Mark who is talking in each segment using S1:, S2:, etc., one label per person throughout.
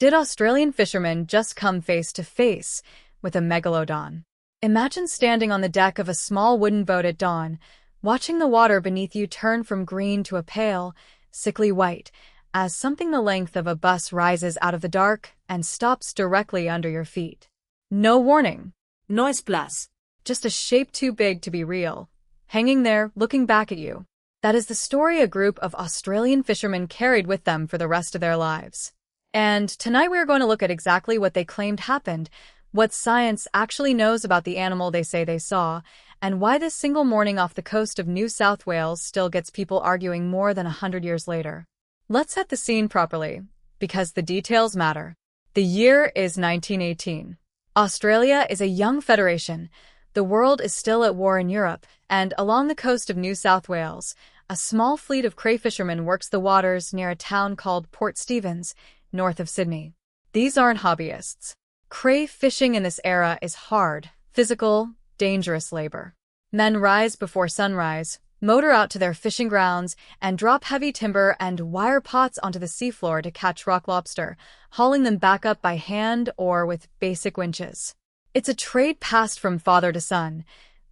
S1: Did Australian fishermen just come face to face with a megalodon? Imagine standing on the deck of a small wooden boat at dawn, watching the water beneath you turn from green to a pale, sickly white, as something the length of a bus rises out of the dark and stops directly under your feet. No warning.
S2: No splash.
S1: Just a shape too big to be real, hanging there, looking back at you. That is the story a group of Australian fishermen carried with them for the rest of their lives. And tonight we are going to look at exactly what they claimed happened, what science actually knows about the animal they say they saw, and why this single morning off the coast of New South Wales still gets people arguing more than 100 years later. Let's set the scene properly, because the details matter. The year is 1918. Australia is a young federation. The world is still at war in Europe, and along the coast of New South Wales, a small fleet of crayfishermen works the waters near a town called Port Stephens, north of Sydney. These aren't hobbyists. Cray fishing in this era is hard, physical, dangerous labor. Men rise before sunrise, motor out to their fishing grounds, and drop heavy timber and wire pots onto the seafloor to catch rock lobster, hauling them back up by hand or with basic winches. It's a trade passed from father to son,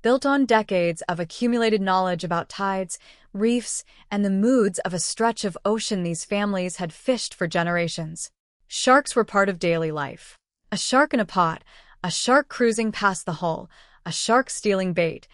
S1: built on decades of accumulated knowledge about tides, reefs, and the moods of a stretch of ocean these families had fished for generations. Sharks were part of daily life. A shark in a pot, a shark cruising past the hull, a shark stealing bait.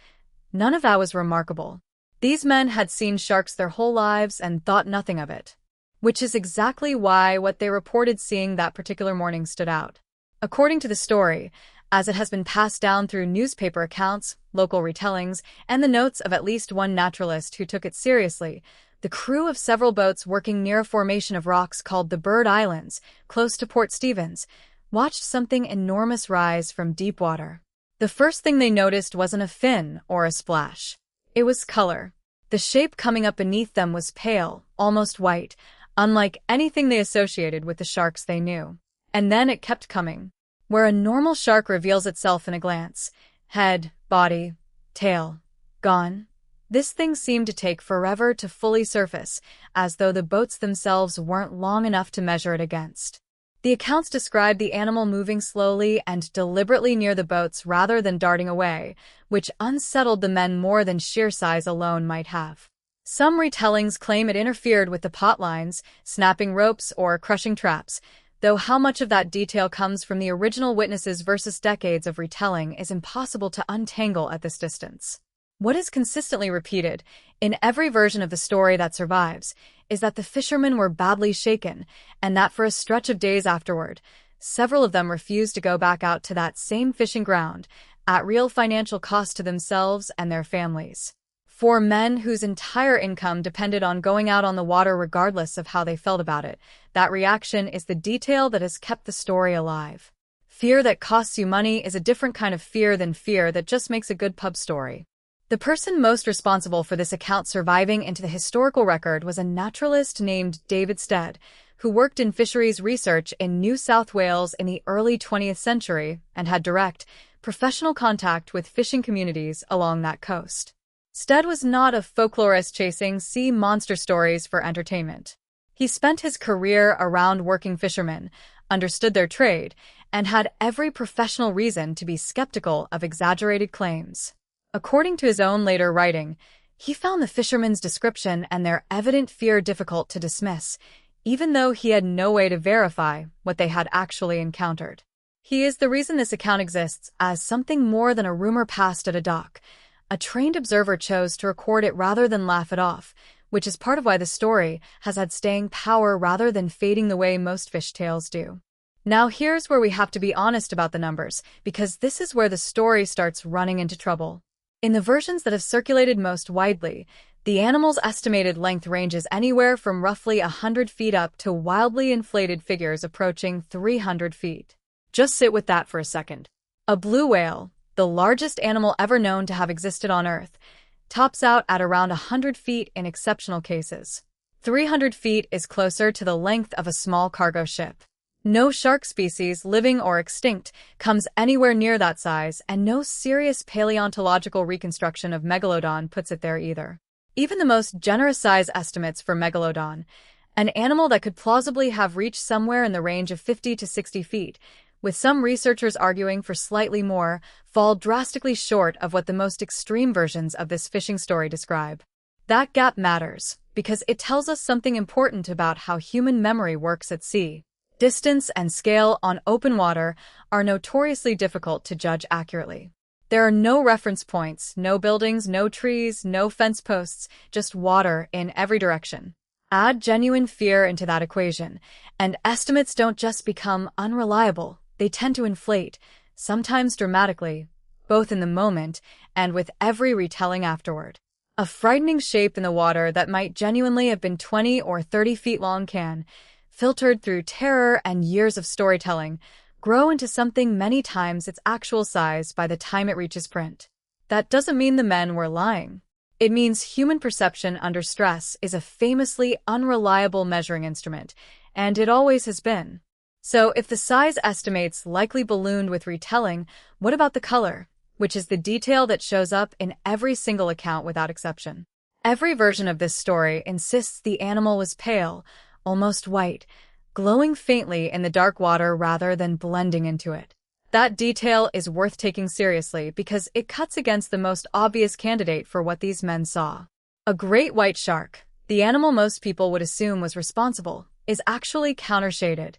S1: None of that was remarkable. These men had seen sharks their whole lives and thought nothing of it. Which is exactly why what they reported seeing that particular morning stood out. According to the story, as it has been passed down through newspaper accounts, local retellings, and the notes of at least one naturalist who took it seriously, the crew of several boats working near a formation of rocks called the Bird Islands, close to Port Stephens, watched something enormous rise from deep water. The first thing they noticed wasn't a fin or a splash. It was color. The shape coming up beneath them was pale, almost white, unlike anything they associated with the sharks they knew. And then it kept coming. Where a normal shark reveals itself in a glance, head, body, tail, gone, this thing seemed to take forever to fully surface, as though the boats themselves weren't long enough to measure it against. The accounts describe the animal moving slowly and deliberately near the boats rather than darting away, which unsettled the men more than sheer size alone might have. Some retellings claim it interfered with the pot lines, snapping ropes, or crushing traps, though how much of that detail comes from the original witnesses versus decades of retelling is impossible to untangle at this distance. What is consistently repeated, in every version of the story that survives, is that the fishermen were badly shaken, and that for a stretch of days afterward, several of them refused to go back out to that same fishing ground, at real financial cost to themselves and their families. For men whose entire income depended on going out on the water regardless of how they felt about it, that reaction is the detail that has kept the story alive. Fear that costs you money is a different kind of fear than fear that just makes a good pub story. The person most responsible for this account surviving into the historical record was a naturalist named David Ste, who worked in fisheries research in New South Wales in the early 20th century and had direct, professional contact with fishing communities along that coast. Ste was not a folklorist chasing sea monster stories for entertainment. He spent his career around working fishermen, understood their trade, and had every professional reason to be skeptical of exaggerated claims. According to his own later writing, he found the fishermen's description and their evident fear difficult to dismiss, even though he had no way to verify what they had actually encountered. He is the reason this account exists as something more than a rumor passed at a dock. A trained observer chose to record it rather than laugh it off, which is part of why the story has had staying power rather than fading the way most fish tales do. Now here's where we have to be honest about the numbers, because this is where the story starts running into trouble. In the versions that have circulated most widely, the animal's estimated length ranges anywhere from roughly 100 feet up to wildly inflated figures approaching 300 feet. Just sit with that for a second. A blue whale, the largest animal ever known to have existed on Earth, tops out at around 100 feet in exceptional cases. 300 feet is closer to the length of a small cargo ship. No shark species, living or extinct, comes anywhere near that size, and no serious paleontological reconstruction of Megalodon puts it there either. Even the most generous size estimates for Megalodon, an animal that could plausibly have reached somewhere in the range of 50 to 60 feet, with some researchers arguing for slightly more, fall drastically short of what the most extreme versions of this fishing story describe. That gap matters, because it tells us something important about how human memory works at sea. Distance and scale on open water are notoriously difficult to judge accurately. There are no reference points, no buildings, no trees, no fence posts, just water in every direction. Add genuine fear into that equation, and estimates don't just become unreliable, they tend to inflate, sometimes dramatically, both in the moment and with every retelling afterward. A frightening shape in the water that might genuinely have been 20 or 30 feet long can, filtered through terror and years of storytelling, grow into something many times its actual size by the time it reaches print. That doesn't mean the men were lying. It means human perception under stress is a famously unreliable measuring instrument, and it always has been. So if the size estimates likely ballooned with retelling, what about the color, which is the detail that shows up in every single account without exception? Every version of this story insists the animal was pale, almost white, glowing faintly in the dark water rather than blending into it. That detail is worth taking seriously because it cuts against the most obvious candidate for what these men saw. A great white shark, the animal most people would assume was responsible, is actually countershaded,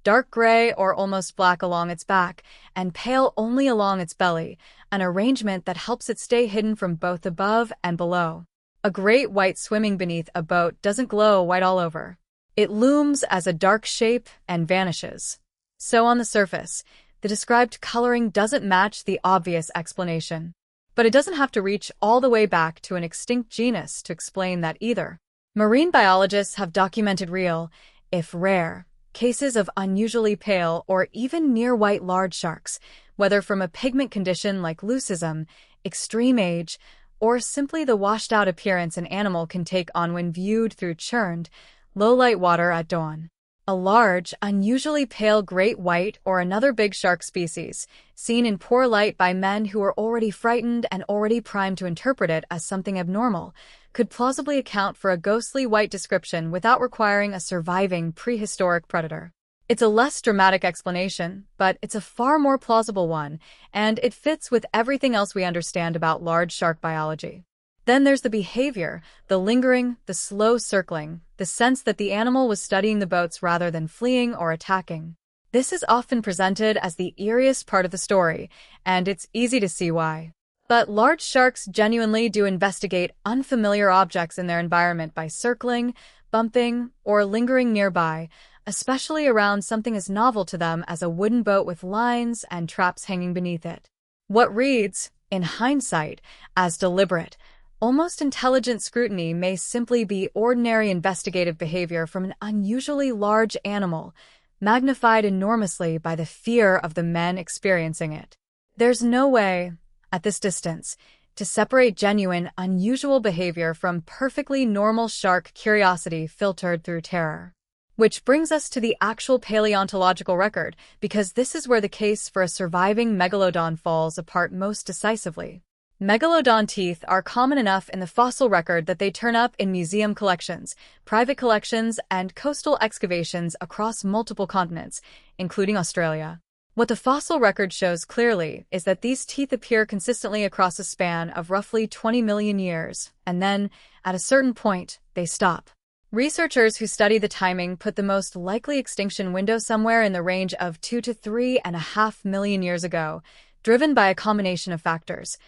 S1: dark gray or almost black along its back, and pale only along its belly, an arrangement that helps it stay hidden from both above and below. A great white swimming beneath a boat doesn't glow white all over. It looms as a dark shape and vanishes. So on the surface, the described coloring doesn't match the obvious explanation. But it doesn't have to reach all the way back to an extinct genus to explain that either. Marine biologists have documented real, if rare, cases of unusually pale or even near-white large sharks, whether from a pigment condition like leucism, extreme age, or simply the washed-out appearance an animal can take on when viewed through churned, low-light water at dawn. A large, unusually pale great white or another big shark species, seen in poor light by men who are already frightened and already primed to interpret it as something abnormal, could plausibly account for a ghostly white description without requiring a surviving prehistoric predator. It's a less dramatic explanation, but it's a far more plausible one, and it fits with everything else we understand about large shark biology. Then there's the behavior, the lingering, the slow circling, the sense that the animal was studying the boats rather than fleeing or attacking. This is often presented as the eeriest part of the story, and it's easy to see why. But large sharks genuinely do investigate unfamiliar objects in their environment by circling, bumping, or lingering nearby, especially around something as novel to them as a wooden boat with lines and traps hanging beneath it. What reads, in hindsight, as deliberate, almost intelligent scrutiny may simply be ordinary investigative behavior from an unusually large animal, magnified enormously by the fear of the men experiencing it. There's no way, at this distance, to separate genuine, unusual behavior from perfectly normal shark curiosity filtered through terror. Which brings us to the actual paleontological record, because this is where the case for a surviving megalodon falls apart most decisively. Megalodon teeth are common enough in the fossil record that they turn up in museum collections, private collections, and coastal excavations across multiple continents, including Australia. What the fossil record shows clearly is that these teeth appear consistently across a span of roughly 20 million years, and then, at a certain point, they stop. Researchers who study the timing put the most likely extinction window somewhere in the range of 2 to 3.5 million years ago, driven by a combination of factors.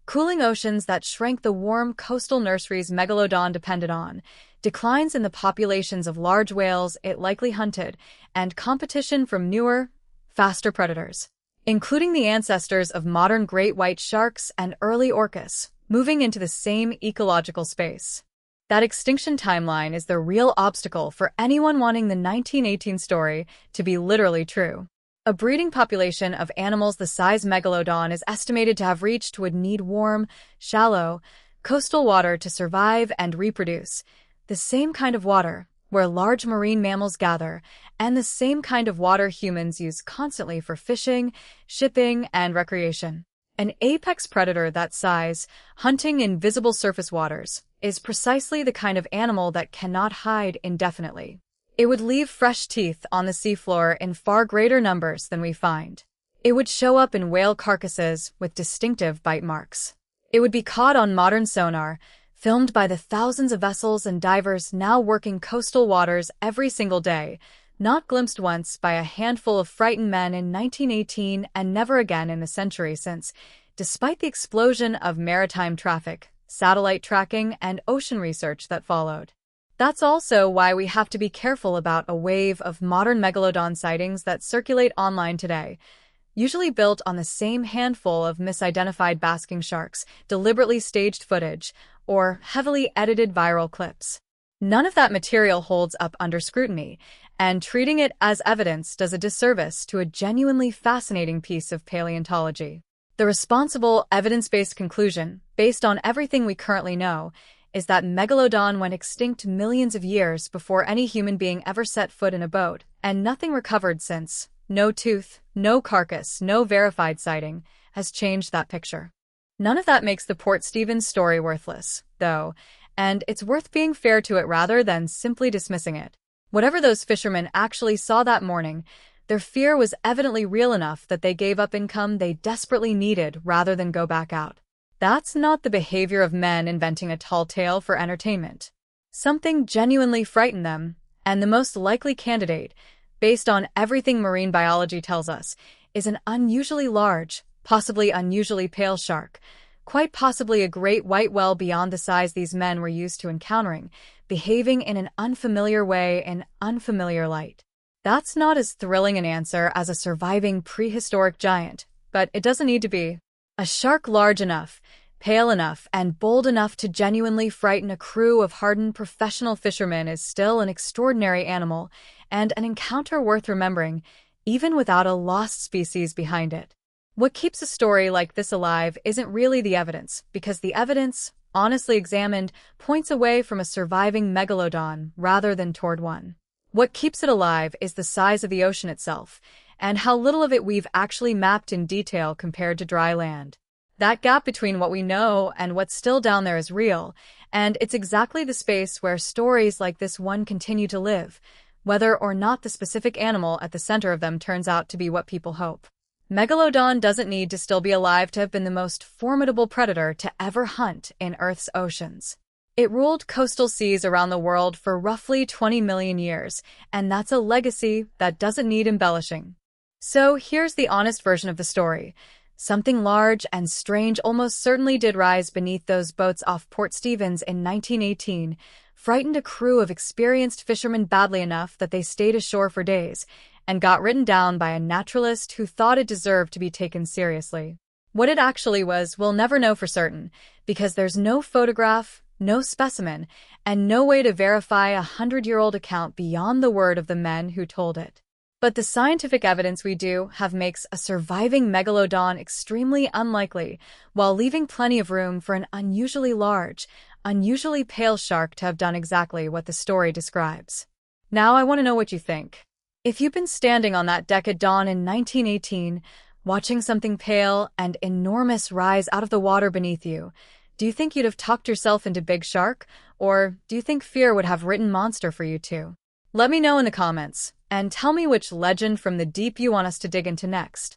S1: Cooling oceans that shrank the warm coastal nurseries Megalodon depended on, declines in the populations of large whales it likely hunted, and competition from newer, faster predators, including the ancestors of modern great white sharks and early orcas, moving into the same ecological space. That extinction timeline is the real obstacle for anyone wanting the 1918 story to be literally true. A breeding population of animals the size Megalodon is estimated to have reached would need warm, shallow, coastal water to survive and reproduce, the same kind of water where large marine mammals gather, and the same kind of water humans use constantly for fishing, shipping, and recreation. An apex predator that size, hunting in visible surface waters, is precisely the kind of animal that cannot hide indefinitely. It would leave fresh teeth on the seafloor in far greater numbers than we find. It would show up in whale carcasses with distinctive bite marks. It would be caught on modern sonar, filmed by the thousands of vessels and divers now working coastal waters every single day, not glimpsed once by a handful of frightened men in 1918 and never again in the century since, despite the explosion of maritime traffic, satellite tracking, and ocean research that followed. That's also why we have to be careful about a wave of modern megalodon sightings that circulate online today, usually built on the same handful of misidentified basking sharks, deliberately staged footage, or heavily edited viral clips. None of that material holds up under scrutiny, and treating it as evidence does a disservice to a genuinely fascinating piece of paleontology. The responsible, evidence-based conclusion, based on everything we currently know, is that Megalodon went extinct millions of years before any human being ever set foot in a boat, and nothing recovered since. No tooth, no carcass, no verified sighting has changed that picture. None of that makes the Port Stevens story worthless, though, and it's worth being fair to it rather than simply dismissing it. Whatever those fishermen actually saw that morning, their fear was evidently real enough that they gave up income they desperately needed rather than go back out. That's not the behavior of men inventing a tall tale for entertainment. Something genuinely frightened them, and the most likely candidate, based on everything marine biology tells us, is an unusually large, possibly unusually pale shark, quite possibly a great white whale beyond the size these men were used to encountering, behaving in an unfamiliar way in unfamiliar light. That's not as thrilling an answer as a surviving prehistoric giant, but it doesn't need to be. A shark large enough, pale enough, and bold enough to genuinely frighten a crew of hardened professional fishermen is still an extraordinary animal, and an encounter worth remembering, even without a lost species behind it. What keeps a story like this alive isn't really the evidence, because the evidence, honestly examined, points away from a surviving megalodon rather than toward one. What keeps it alive is the size of the ocean itself, and how little of it we've actually mapped in detail compared to dry land. That gap between what we know and what's still down there is real, and it's exactly the space where stories like this one continue to live, whether or not the specific animal at the center of them turns out to be what people hope. Megalodon doesn't need to still be alive to have been the most formidable predator to ever hunt in Earth's oceans. It ruled coastal seas around the world for roughly 20 million years, and that's a legacy that doesn't need embellishing. So here's the honest version of the story. Something large and strange almost certainly did rise beneath those boats off Port Stevens in 1918, frightened a crew of experienced fishermen badly enough that they stayed ashore for days, and got written down by a naturalist who thought it deserved to be taken seriously. What it actually was, we'll never know for certain, because there's no photograph, no specimen, and no way to verify a 100-year-old account beyond the word of the men who told it. But the scientific evidence we do have makes a surviving megalodon extremely unlikely, while leaving plenty of room for an unusually large, unusually pale shark to have done exactly what the story describes. Now I want to know what you think. If you've been standing on that deck at dawn in 1918, watching something pale and enormous rise out of the water beneath you, do you think you'd have talked yourself into big shark, or do you think fear would have written monster for you too? Let me know in the comments, and tell me which legend from the deep you want us to dig into next.